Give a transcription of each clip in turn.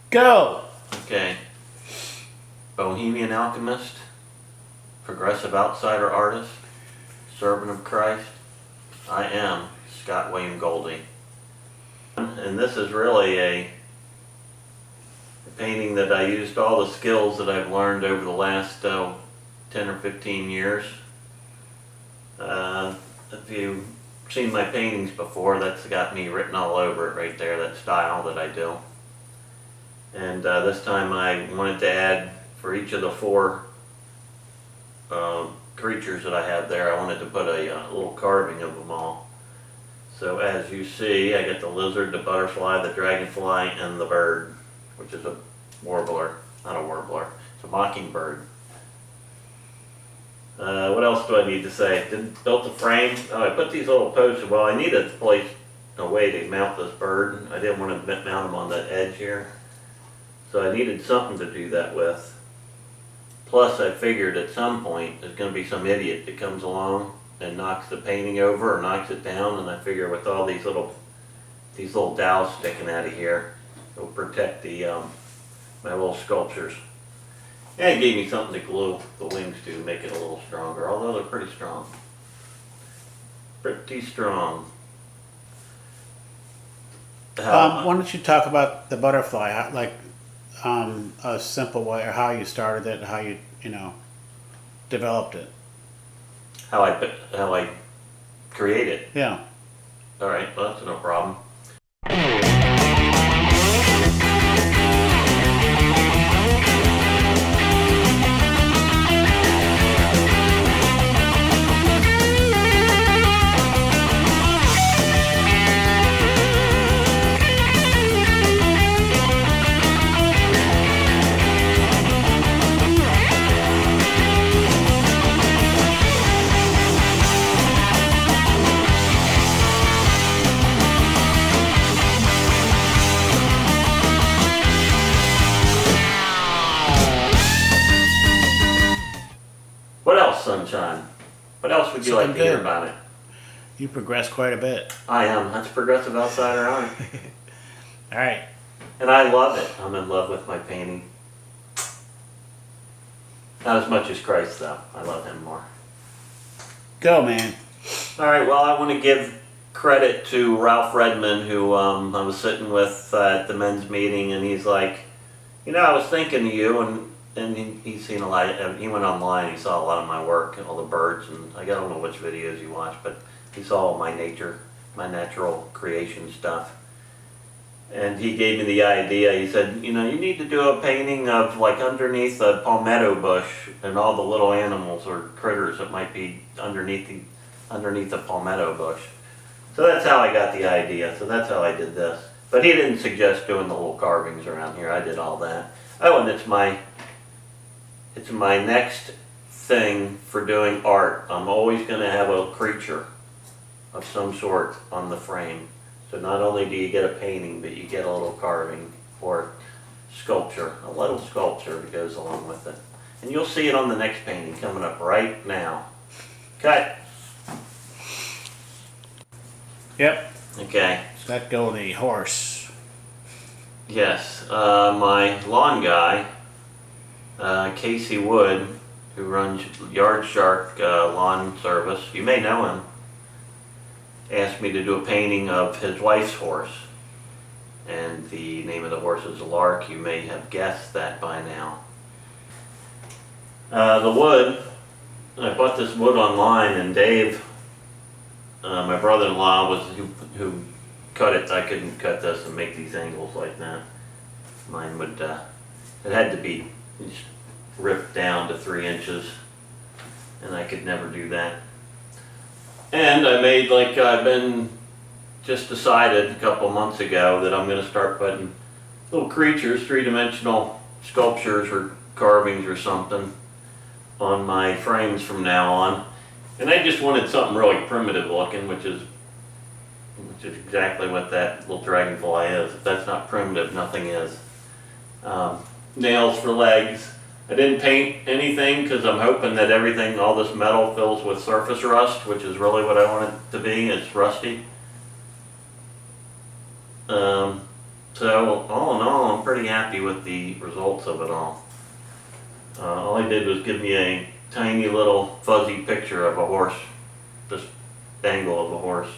Go! Okay. Bohemian Alchemist, progressive outsider artist, servant of Christ. I am Scott William Goldy. And this is really a painting that I used all the skills that I've learned over the last 10 or 15 years. If you've seen my paintings before, that's got me written all over it right there, that style that I do. And this time I wanted to add, for each of the four creatures that I have there, I wanted to put a little carving of them all. So as you see, I get the lizard, the butterfly, the dragonfly, and the bird, which is a warbler, not a warbler, it's a mockingbird. What else do I need to say? Built the frame. I put these little posts, well, I needed to place a way to mount this bird. I didn't want to mount them on the edge here. So I needed something to do that with. Plus I figured at some point there's going to be some idiot that comes along and knocks the painting over or knocks it down, and I figure with all these little dowels sticking out of here, it'll protect the my little sculptures. And it gave me something to glue the wings to make it a little stronger, although they're pretty strong. Pretty strong. Why don't you talk about the butterfly, like a simple way, or how you started it, how you developed it. How I create it. Yeah. All right, well, that's no problem. What else, sunshine? What else would you like to hear about it? You progressed quite a bit. I am. That's progressive outsider art. All right. And I love it. I'm in love with my painting. Not as much as Christ, though. I love him more. Go, man. All right, well, I want to give credit to Ralph Redmond, who I was sitting with at the men's meeting, and he's like, I was thinking of you, and he's seen a lot. He went online, he saw a lot of my work and all the birds, and I don't know which videos you watched, but he saw all my natural creation stuff. And he gave me the idea. He said, you need to do a painting of like underneath a palmetto bush and all the little animals or critters that might be underneath the palmetto bush. So that's how I got the idea. So that's how I did this. But he didn't suggest doing the little carvings around here. I did all that. Oh, and it's my next thing for doing art. I'm always going to have a creature of some sort on the frame. So not only do you get a painting, but you get a little carving or sculpture, a little sculpture that goes along with it. And you'll see it on the next painting coming up right now. Cut. Yep. Okay. Scott Goldy, horse. Yes. My lawn guy, Casey Wood, who runs Yard Shark Lawn Service, you may know him, asked me to do a painting of his wife's horse. And the name of the horse is Lark. You may have guessed that by now. The wood, I bought this wood online, and Dave, my brother-in-law, was who cut it. I couldn't cut this and make these angles like that. Mine would, it had to be ripped down to 3 inches, and I could never do that. And I made, like I've been just decided a couple months ago that I'm going to start putting little creatures, three-dimensional sculptures or carvings or something on my frames from now on. And I just wanted something really primitive looking, which is exactly what that little dragonfly is. If that's not primitive, nothing is. Nails for legs. I didn't paint anything because I'm hoping that everything, all this metal fills with surface rust, which is really what I want it to be. It's rusty. So all in all, I'm pretty happy with the results of it all. All he did was give me a tiny little fuzzy picture of a horse, this angle of a horse.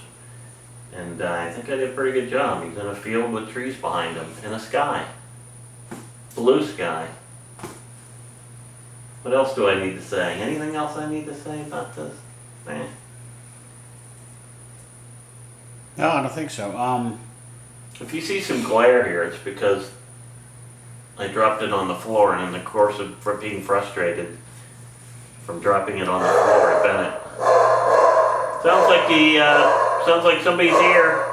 And I think I did a pretty good job. He's in a field with trees behind him and a sky. Blue sky. What else do I need to say? Anything else I need to say about this? No, I don't think so. If you see some glare here, it's because I dropped it on the floor, and in the course of being frustrated from dropping it on the floor, I bent it. Sounds like somebody's here.